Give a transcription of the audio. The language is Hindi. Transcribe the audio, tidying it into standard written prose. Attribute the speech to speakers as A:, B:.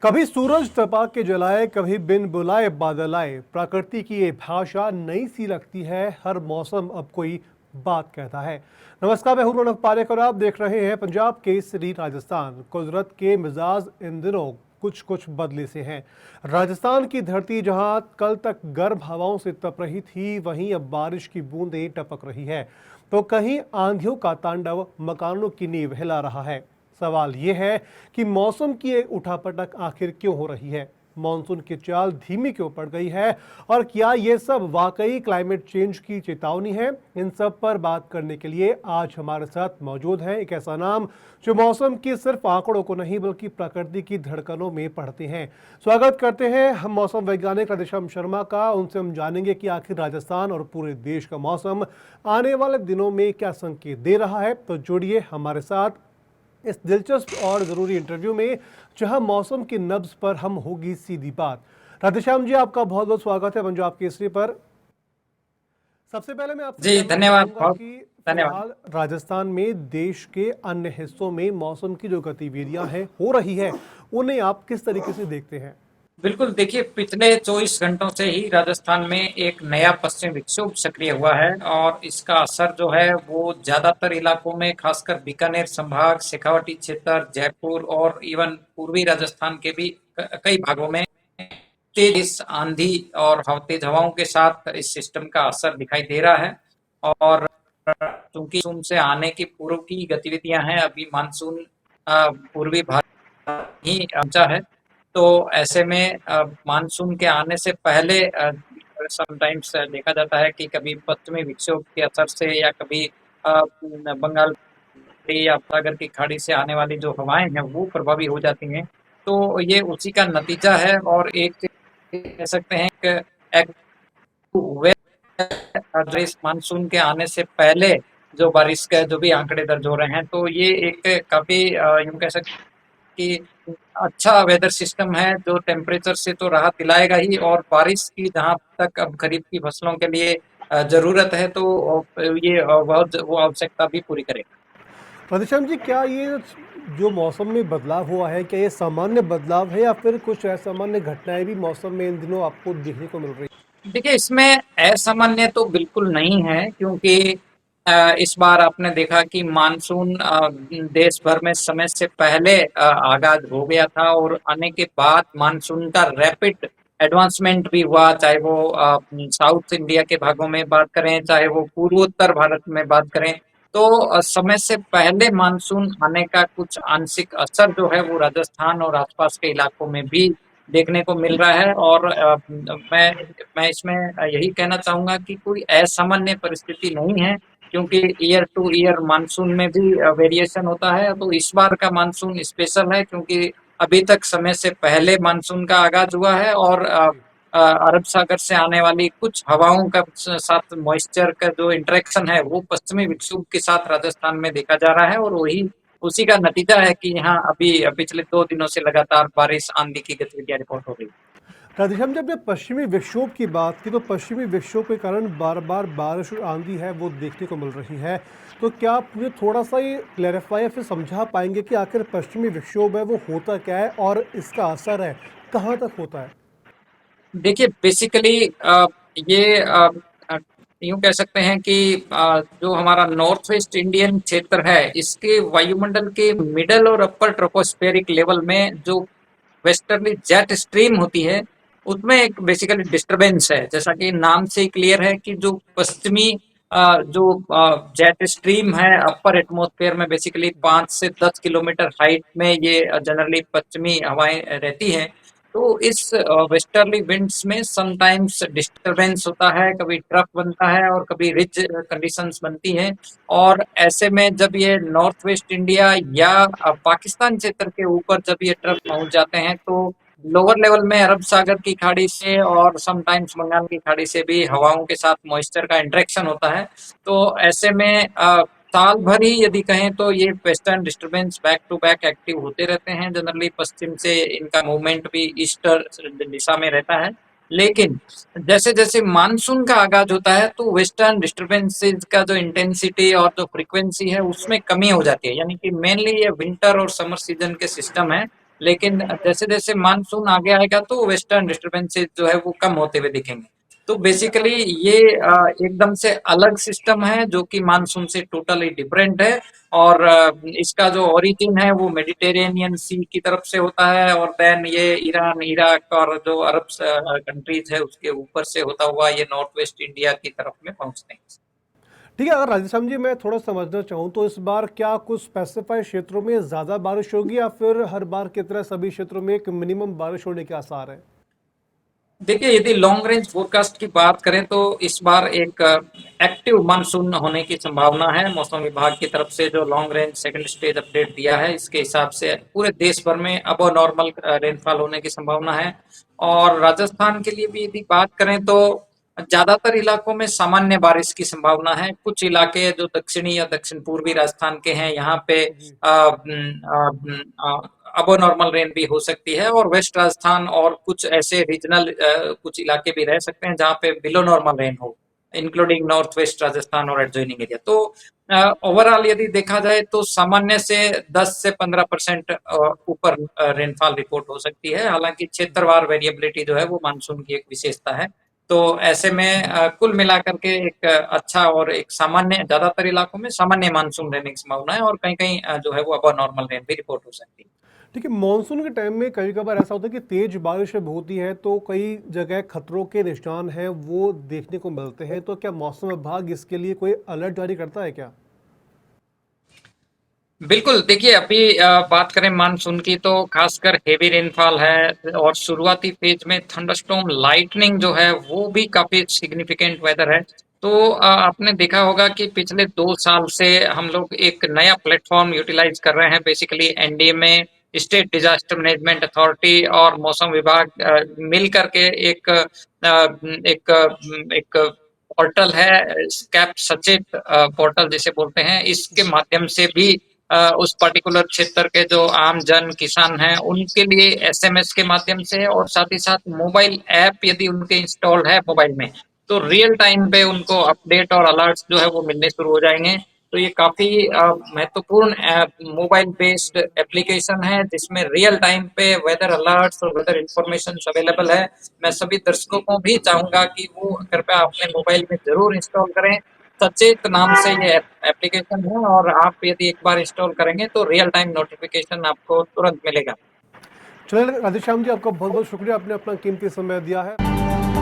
A: कभी सूरज तपा के जलाए, कभी बिन बुलाए बादल आए। प्रकृति की ये भाषा नई सी लगती है, हर मौसम अब कोई बात कहता है। नमस्कार, मैं हूं रौनक पारेख और आप देख रहे हैं पंजाब केसरी राजस्थान। कुदरत के मिजाज इन दिनों कुछ कुछ बदले से हैं। राजस्थान की धरती जहां कल तक गर्म हवाओं से तप रही थी, वहीं अब बारिश की बूंदें टपक रही है, तो कहीं आंधियों का तांडव मकानों की नींव हिला रहा है। सवाल ये है कि मौसम की ये उठापटक आखिर क्यों हो रही है? मॉनसून की चाल धीमी क्यों पड़ गई है? और क्या ये सब वाकई क्लाइमेट चेंज की चेतावनी है? इन सब पर बात करने के लिए आज हमारे साथ मौजूद है एक ऐसा नाम जो मौसम की सिर्फ आंकड़ों को नहीं बल्कि प्रकृति की धड़कनों में पढ़ते हैं। स्वागत करते हैं हम मौसम वैज्ञानिक राधेश्याम शर्मा का। उनसे हम जानेंगे कि आखिर राजस्थान और पूरे देश का मौसम आने वाले दिनों में क्या संकेत दे रहा है। तो जुड़िए हमारे साथ इस दिलचस्प और ज़रूरी इंटरव्यू में, जहां मौसम की नब्ज पर हम होगी सीधी बात। राधेश्याम जी, आपका बहुत बहुत स्वागत है पंजाब केसरी पर। सबसे पहले मैं आपसे
B: जी,
A: जानना
B: धन्यवाद।
A: चाहूंगा
B: बहुत
A: कि
B: धन्यवाद।
A: फिलहाल राजस्थान में देश के अन्य हिस्सों में मौसम की जो गतिविधियां हैं हो रही है, उन्हें आप किस तरीके से देखते हैं?
B: बिल्कुल, देखिए पिछले 24 घंटों से ही राजस्थान में एक नया पश्चिम विक्षोभ सक्रिय हुआ है और इसका असर जो है वो ज़्यादातर इलाकों में खासकर बीकानेर संभाग, शेखावाटी क्षेत्र, जयपुर और इवन पूर्वी राजस्थान के भी कई भागों में तेज आंधी और तेज हवाओं के साथ इस सिस्टम का असर दिखाई दे रहा है। और चूंकि मानसून से आने की पूर्व की गतिविधियां हैं, अभी मानसून पूर्वी भारत ही पहुंचा है। तो ऐसे में मानसून के आने से पहले समटाइम्स देखा जाता है कि कभी पश्चिमी विक्षोभ के असर से या कभी बंगाल की या सागर की खाड़ी से आने वाली जो हवाएं हैं वो प्रभावी हो जाती हैं। तो ये उसी का नतीजा है और एक कह सकते हैं कि एक हुए जो इस मानसून के आने से पहले जो बारिश के जो भी आंकड़े दर्ज हो रहे हैं, तो ये एक काफी यूं कह सकते कि अच्छा वेदर सिस्टम है जो टेम्परेचर से तो राहत दिलाएगा ही, और बारिश की जहां तक अब खरीफ की फसलों के लिए जरूरत है, तो ये बहुत वो आवश्यकता भी पूरी करेगा।
A: राधेश्याम जी, क्या ये जो मौसम में बदलाव हुआ है, क्या ये सामान्य बदलाव है या फिर कुछ असामान्य घटनाएं भी मौसम में इन दिनों आपको देखने को मिल रही
B: देखिए, इसमें असामान्य तो बिल्कुल नहीं है, क्योंकि इस बार आपने देखा कि मानसून देश भर में समय से पहले आगाज हो गया था और आने के बाद मानसून का रैपिड एडवांसमेंट भी हुआ, चाहे वो साउथ इंडिया के भागों में बात करें, चाहे वो पूर्वोत्तर भारत में बात करें। तो समय से पहले मानसून आने का कुछ आंशिक असर जो है वो राजस्थान और आसपास के इलाकों में भी देखने को मिल रहा है। और मैं इसमें यही कहना चाहूंगा कि कोई असामान्य परिस्थिति नहीं है, क्योंकि ईयर टू ईयर मानसून में भी वेरिएशन होता है। तो इस बार का मानसून स्पेशल है क्योंकि अभी तक समय से पहले मानसून का आगाज हुआ है, और
A: है?
B: अरब सागर से आने वाली कुछ हवाओं का साथ मॉइस्चर का जो इंटरेक्शन है वो पश्चिमी विक्षोभ के साथ राजस्थान में देखा जा रहा है, और वही उसी का नतीजा है कि यहाँ अभी पिछले 2 दिनों से लगातार बारिश आंधी की गतिविधियां रिपोर्ट हो रही है।
A: राधेश्याम, जब पश्चिमी विक्षोभ की बात की तो पश्चिमी विक्षोभ के कारण बार बार बारिश और आंधी है वो देखने को मिल रही है। तो क्या आप मुझे थोड़ा सा ये क्लैरिफाई या फिर समझा पाएंगे कि आखिर पश्चिमी विक्षोभ है वो होता क्या है और इसका असर है कहाँ तक होता है?
B: देखिए बेसिकली ये यूं कह सकते हैं कि जो हमारा नॉर्थ वेस्ट इंडियन क्षेत्र है, इसके वायुमंडल के मिडल और अपर ट्रोपोस्फेरिक लेवल में जो वेस्टर्ली जेट स्ट्रीम होती है, उसमें एक बेसिकली डिस्टरबेंस है। जैसा कि नाम से ही क्लियर है कि जो पश्चिमी जो जेट स्ट्रीम है अपर एटमॉस्फेयर में बेसिकली 5 से 10 किलोमीटर हाइट में ये जनरली पश्चिमी हवाएं रहती हैं। तो इस वेस्टर्ली विंड्स में समटाइम्स डिस्टरबेंस होता है, कभी ट्रफ बनता है और कभी रिज कंडीशंस बनती हैं। और ऐसे में जब ये नॉर्थ वेस्ट इंडिया या पाकिस्तान क्षेत्र के ऊपर जब ये ट्रफ पहुंच जाते हैं, तो लोअर लेवल में अरब सागर की खाड़ी से और समटाइम्स बंगाल की खाड़ी से भी हवाओं के साथ मॉइस्चर का इंटरेक्शन होता है। तो ऐसे में साल भर ही यदि कहें तो ये western disturbance back to back active होते रहते हैं। जनरली पश्चिम से इनका मूवमेंट भी ईस्टर दिशा में रहता है। लेकिन जैसे जैसे मानसून का आगाज होता है, तो वेस्टर्न डिस्टरबेंसेस का जो इंटेंसिटी और जो फ्रीक्वेंसी है उसमें कमी हो जाती है, यानी कि मेनली ये विंटर और समर सीजन के सिस्टम है। लेकिन जैसे-जैसे मानसून आगे आएगा तो वेस्टर्न डिस्टर्बेंसेस जो है वो कम होते हुए दिखेंगे। तो बेसिकली ये एकदम से अलग सिस्टम है जो कि मानसून से टोटली डिफरेंट है और इसका जो ओरिजिन है वो मेडिटेरेनियन सी की तरफ से होता है और देन ये ईरान, इराक और जो अरब कंट्रीज है उसके ऊपर से होता हुआ ये नॉर्थ वेस्ट इंडिया की तरफ में पहुंचते हैं।
A: ठीक है, अगर राधेश्याम जी मैं थोड़ा समझना चाहूँ तो इस बार क्या कुछ स्पेसिफाइड क्षेत्रों में ज़्यादा बारिश होगी या फिर हर बार की तरह सभी क्षेत्रों में एक मिनिमम बारिश होने के आसार है?
B: देखिए यदि लॉन्ग रेंज फोरकास्ट की बात करें तो इस बार एक एक्टिव मानसून होने की संभावना है। मौसम विभाग की तरफ से जो long range second stage update दिया है इसके हिसाब से पूरे देश भर में अबव नॉर्मल रेनफॉल होने की संभावना है और राजस्थान के लिए भी यदि बात करें तो ज्यादातर इलाकों में सामान्य बारिश की संभावना है। कुछ इलाके जो दक्षिणी या दक्षिण पूर्वी राजस्थान के हैं यहाँ पे
A: जी।
B: अबो नॉर्मल रेन भी हो सकती है और वेस्ट राजस्थान और कुछ ऐसे रीजनल कुछ इलाके भी रह सकते हैं जहाँ पे बिलो नॉर्मल रेन हो, इंक्लूडिंग नॉर्थ वेस्ट राजस्थान और एडजॉइनिंग एरिया। तो ओवरऑल यदि देखा जाए तो सामान्य से 10 से 15% ऊपर रेनफॉल रिपोर्ट हो सकती है। हालांकि क्षेत्रवार वेरिएबिलिटी जो है वो मानसून की एक विशेषता है। तो ऐसे में कुल मिलाकर के एक अच्छा और एक सामान्य ज्यादातर इलाकों में सामान्य मानसून रहने की संभावना है और कहीं कहीं जो है वो अबव नॉर्मल रेन भी रिपोर्ट हो सकती है।
A: ठीक है, मानसून के टाइम में कभी कभार ऐसा होता है कि तेज बारिश जब होती है तो कई जगह खतरों के निशान हैं वो देखने को मिलते हैं, तो क्या मौसम विभाग इसके लिए कोई अलर्ट जारी करता है क्या?
B: बिल्कुल, देखिए अभी बात करें मानसून की तो खासकर हेवी रेनफॉल है और शुरुआती फेज में थंडरस्टॉर्म लाइटनिंग जो है वो भी काफी सिग्निफिकेंट वेदर है। तो आपने देखा होगा कि पिछले 2 साल से हम लोग एक नया प्लेटफॉर्म यूटिलाइज कर रहे हैं basically NDMA, state disaster management authority और मौसम विभाग मिल करके एक पोर्टल है स्कैप सचेत पोर्टल जिसे बोलते हैं, इसके
A: जी।
B: माध्यम से भी उस पर्टिकुलर क्षेत्र के जो आम जन किसान हैं उनके लिए एसएमएस के माध्यम से और साथ ही साथ मोबाइल ऐप यदि उनके इंस्टॉल्ड है मोबाइल में तो रियल टाइम पे उनको अपडेट और अलर्ट्स जो है वो मिलने शुरू हो जाएंगे। तो ये काफी महत्वपूर्ण मोबाइल बेस्ड एप्लीकेशन है जिसमें रियल टाइम पे वेदर अलर्ट्स और वेदर इंफॉर्मेशन अवेलेबल है। मैं सभी दर्शकों को भी चाहूंगा कि वो कृपया अपने मोबाइल में जरूर इंस्टॉल करें। सचेत नाम से ये एप्लीकेशन है और आप यदि एक बार इंस्टॉल करेंगे तो रियल टाइम नोटिफिकेशन आपको तुरंत मिलेगा।
A: चलिए राधेश्याम जी, आपका बहुत बहुत शुक्रिया, आपने अपना कीमती समय दिया है।